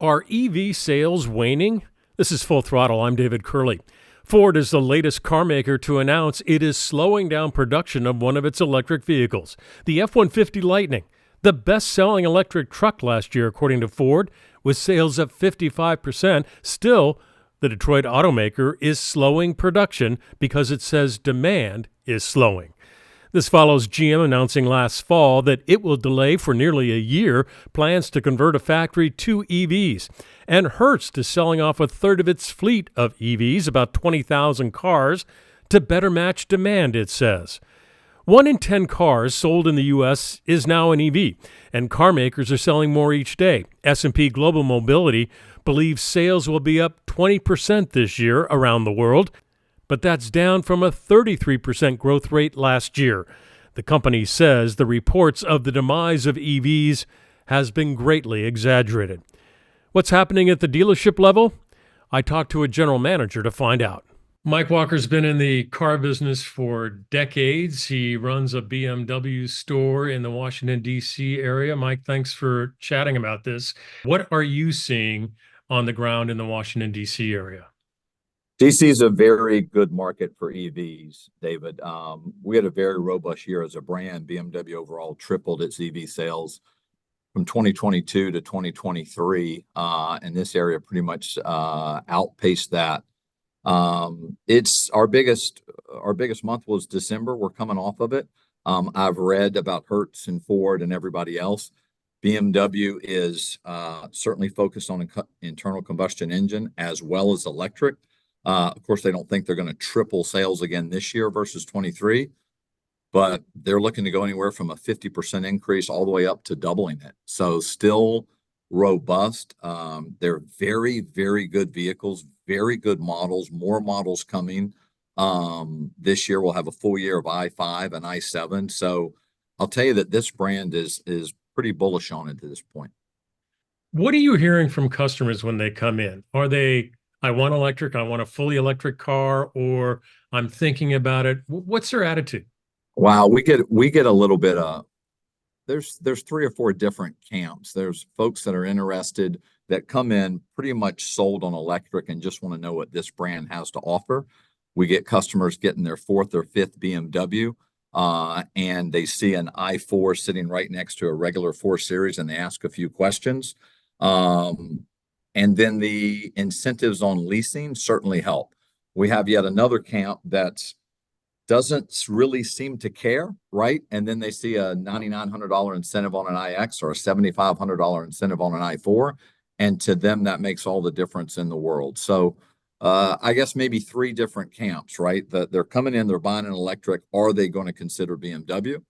Are EV sales waning? This is Full Throttle. I'm David Curley. Ford is the latest car maker to announce it is slowing down production of one of its electric vehicles, the F-150 Lightning, the best-selling electric truck last year, according to Ford, with sales up 55%. Still, the Detroit automaker is slowing production because it says demand is slowing. This follows GM announcing last fall that it will delay for nearly a year plans to convert a factory to EVs. And Hertz is selling off a third of its fleet of EVs, about 20,000 cars, to better match demand, it says. 1 in 10 cars sold in the U.S. is now an EV, and car makers are selling more each day. S&P Global Mobility believes sales will be up 20% this year around the world, but that's down from a 33% growth rate last year. The company says the reports of the demise of EVs has been greatly exaggerated. What's happening at the dealership level? I talked to a general manager to find out. Mike Walker's been in the car business for decades. He runs a BMW store in the Washington, D.C. area. Mike, thanks for chatting about this. What are you seeing on the ground in the Washington, D.C. area? DC is a very good market for EVs, David. We had a very robust year as a brand. BMW overall tripled its EV sales from 2022 to 2023, and this area pretty much outpaced that. It's our biggest month was December. We're coming off of it. I've read about Hertz and Ford and everybody else. BMW is certainly focused on internal combustion engine as well as electric. Of course, they don't think they're going to triple sales again this year versus 23, but they're looking to go anywhere from a 50% increase all the way up to doubling it. So still robust. They're very, very good vehicles, very good models, more models coming. This year we'll have a full year of i5 and i7. So I'll tell you that this brand is pretty bullish on it to this point. What are you hearing from customers when they come in? Are they, I want electric, I want a fully electric car, or I'm thinking about it? What's their attitude? Wow, we get a little bit of there's 3 or 4 different camps. There's folks that are interested that come in pretty much sold on electric and just want to know what this brand has to offer. We get customers getting their 4th or 5th BMW, and they see an i4 sitting right next to a regular 4 Series, and they ask a few questions. And then the incentives on leasing certainly help. We have yet another camp that doesn't really seem to care, right? And then they see a $9,900 incentive on an iX or a $7,500 incentive on an i4. And to them, that makes all the difference in the world. So I guess maybe 3 different camps, right? They're coming in, they're buying an electric. Are they going to consider BMW?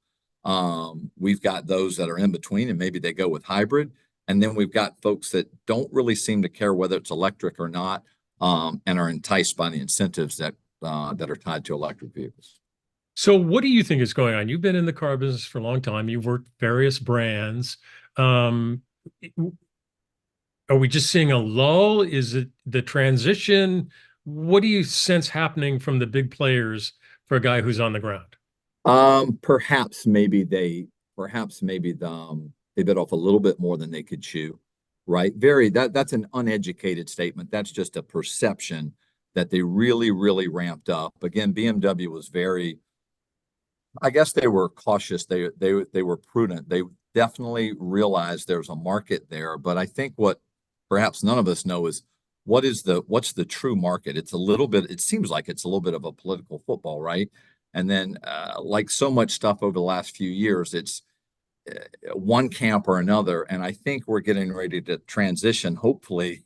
We've got those that are in between, and maybe they go with hybrid. And then we've got folks that don't really seem to care whether it's electric or not, and are enticed by the incentives that are tied to electric vehicles. So what do you think is going on? You've been in the car business for a long time. You've worked various brands. Are we just seeing a lull? Is it the transition? What do you sense happening from the big players for a guy who's on the ground? Perhaps maybe they bit off a little bit more than they could chew, right? That's an uneducated statement. That's just a perception that they really, really ramped up. Again, BMW was I guess they were cautious. They were prudent. They definitely realized there's a market there. But I think what perhaps none of us know is what's the true market? It seems like it's a little bit of a political football, right? And then like so much stuff over the last few years, it's one camp or another. And I think we're getting ready to transition, hopefully,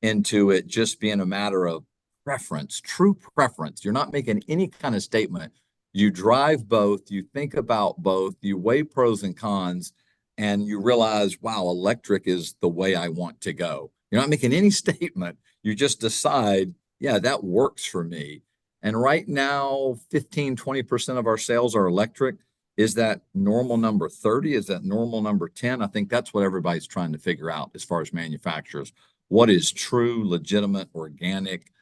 into it just being a matter of preference, true preference. You're not making any kind of statement. You drive both, you think about both, you weigh pros and cons, and you realize, wow, electric is the way I want to go. You're not making any statement. You just decide, yeah, that works for me. And right now, 15-20% of our sales are electric. Is that normal number 30? Is that normal number 10? I think that's what everybody's trying to figure out as far as manufacturers. What is true, legitimate, organic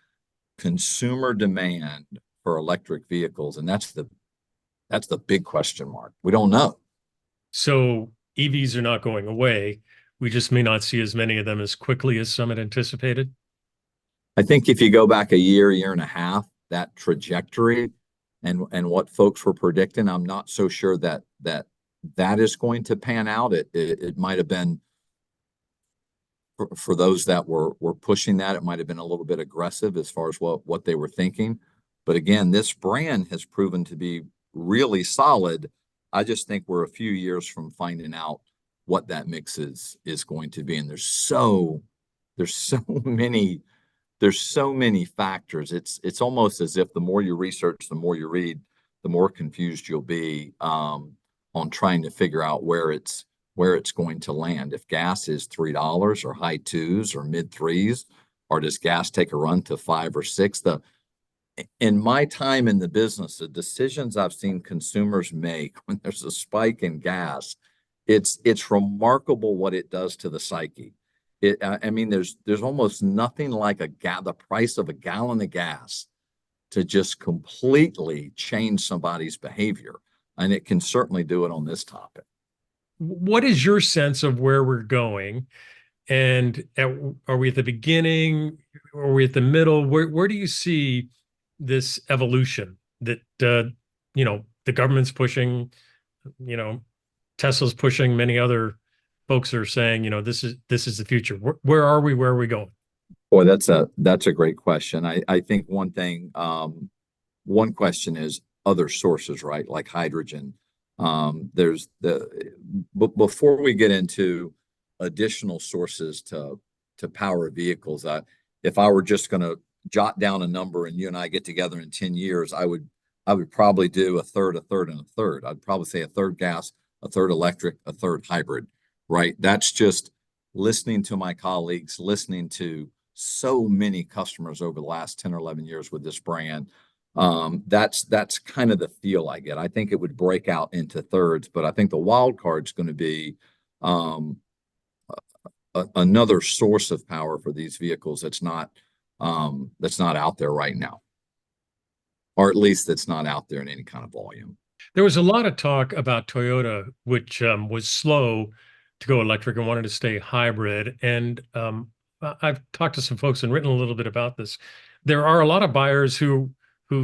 consumer demand for electric vehicles? And that's the big question mark. We don't know. So EVs are not going away. we just may not see as many of them as quickly as some had anticipated? I think if you go back a year and a half, that trajectory and what folks were predicting, I'm not so sure that is going to pan out. It might have been for those that were pushing that, it might have been a little bit aggressive as far as what they were thinking. But again, this brand has proven to be really solid. I just think we're a few years from finding out what that mix is going to be. And there's so many factors. It's almost as if the more you research, the more you read, the more confused you'll be on trying to figure out where it's going to land. If gas is $3 or high twos or mid threes, or does gas take a run to 5 or 6? In my time in the business, the decisions I've seen consumers make when there's a spike in gas, it's remarkable what it does to the psyche. I mean, there's almost nothing like the price of a gallon of gas to just completely change somebody's behavior, and it can certainly do it on this topic. What is your sense of where we're going? And are we at the beginning? Are we at the middle? Where do you see this evolution that the government's pushing, you know, Tesla's pushing, many other folks are saying, this is the future. Where are we? Where are we going? Boy, that's a great question. I think one question is other sources, right? Like hydrogen. But before we get into additional sources to power vehicles, if I were just going to jot down a number and you and I get together in 10 years, I would probably do a third, and a third. I'd probably say a third gas, a third electric, a third hybrid, right? That's just listening to my colleagues, listening to so many customers over the last 10 or 11 years with this brand. That's kind of the feel I get. I think it would break out into thirds, but I think the wild card is going to be another source of power for these vehicles that's not out there right now, or at least that's not out there in any kind of volume. There was a lot of talk about Toyota, which was slow to go electric and wanted to stay hybrid. And I've talked to some folks and written a little bit about this. There are a lot of buyers who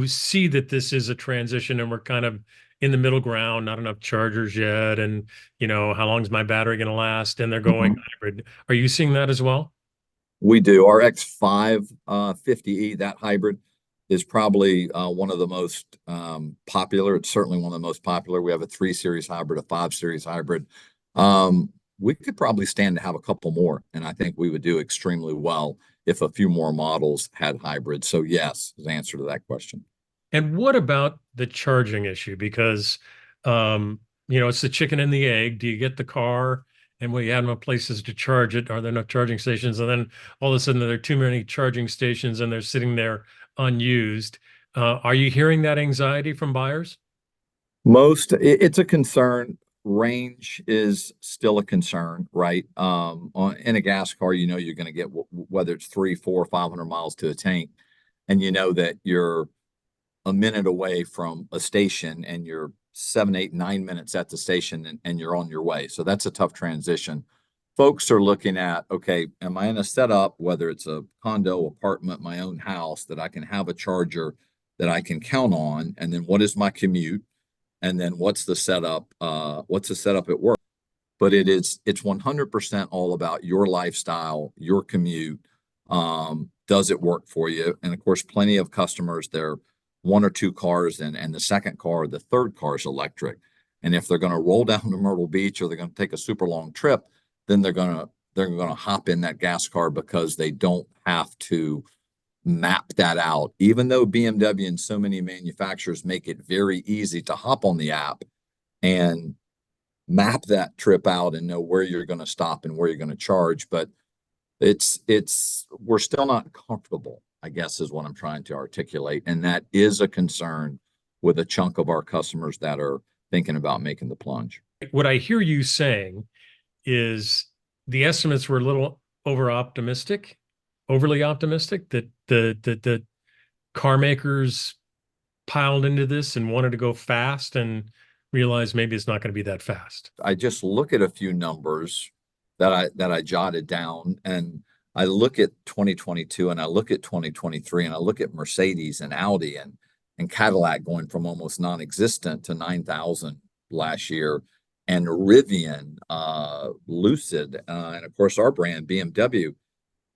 see that this is a transition and we're kind of in the middle ground, not enough chargers yet. And, how long is my battery going to last? And they're going hybrid. Are you seeing that as well? We do. Our X550E, that hybrid, is probably one of the most popular. It's certainly one of the most popular. We have a 3 Series hybrid, a 5 Series hybrid. We could probably stand to have a couple more, and I think we would do extremely well if a few more models had hybrids. So yes, is the answer to that question. And what about the charging issue? Because, it's the chicken and the egg. Do you get the car and you have no places to charge it? Are there no charging stations? And then all of a sudden there are too many charging stations and they're sitting there unused. Are you hearing that anxiety from buyers? It's a concern. Range is still a concern, right? In a gas car, you're going to get whether it's 3, 4, 500 miles to a tank, and you know that you're a minute away from a station and you're 7, 8, 9 minutes at the station and you're on your way. So that's a tough transition. Folks are looking at, okay, am I in a setup, whether it's a condo, apartment, my own house, that I can have a charger that I can count on? And then what is my commute? And then what's the setup? What's the setup at work? But it's 100% all about your lifestyle, your commute. Does it work for you? And of course, plenty of customers, they're 1 or 2 cars and the second car, the third car is electric. And if they're going to roll down to Myrtle Beach or they're going to take a super long trip, then they're going to hop in that gas car because they don't have to map that out. Even though BMW and so many manufacturers make it very easy to hop on the app and map that trip out and know where you're going to stop and where you're going to charge, but we're still not comfortable, I guess, is what I'm trying to articulate. And that is a concern with a chunk of our customers that are thinking about making the plunge. What I hear you saying is the estimates were a little overly optimistic, that the car makers piled into this and wanted to go fast and realized maybe it's not going to be that fast. I just look at a few numbers that I jotted down, and I look at 2022 and I look at 2023 and I look at Mercedes and Audi and Cadillac going from almost non-existent to 9,000 last year, and Rivian, Lucid, and of course our brand BMW.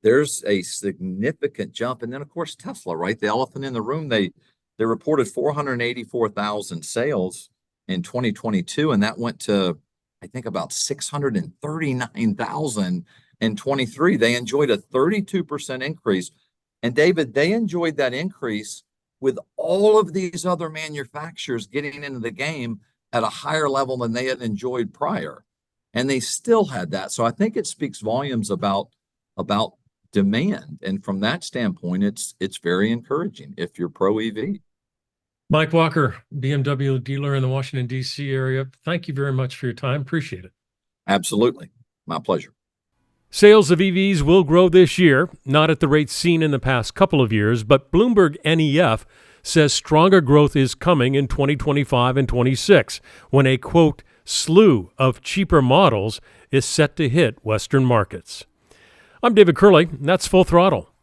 There's a significant jump, and then of course Tesla, right? The elephant in the room. They reported 484,000 sales in 2022, and that went to, I think, about 639,000 in 23. They enjoyed a 32% increase. And David, they enjoyed that increase with all of these other manufacturers getting into the game at a higher level than they had enjoyed prior. And they still had that. So I think it speaks volumes about demand. And from that standpoint, it's very encouraging if you're pro EV. Mike Walker, BMW dealer in the Washington, D.C. area. Thank you very much for your time. Appreciate it. Absolutely. My pleasure. Sales of EVs will grow this year, not at the rate seen in the past couple of years, but Bloomberg NEF says stronger growth is coming in 2025 and 26, when a, quote, slew of cheaper models is set to hit Western markets. I'm David Curley, and that's Full Throttle.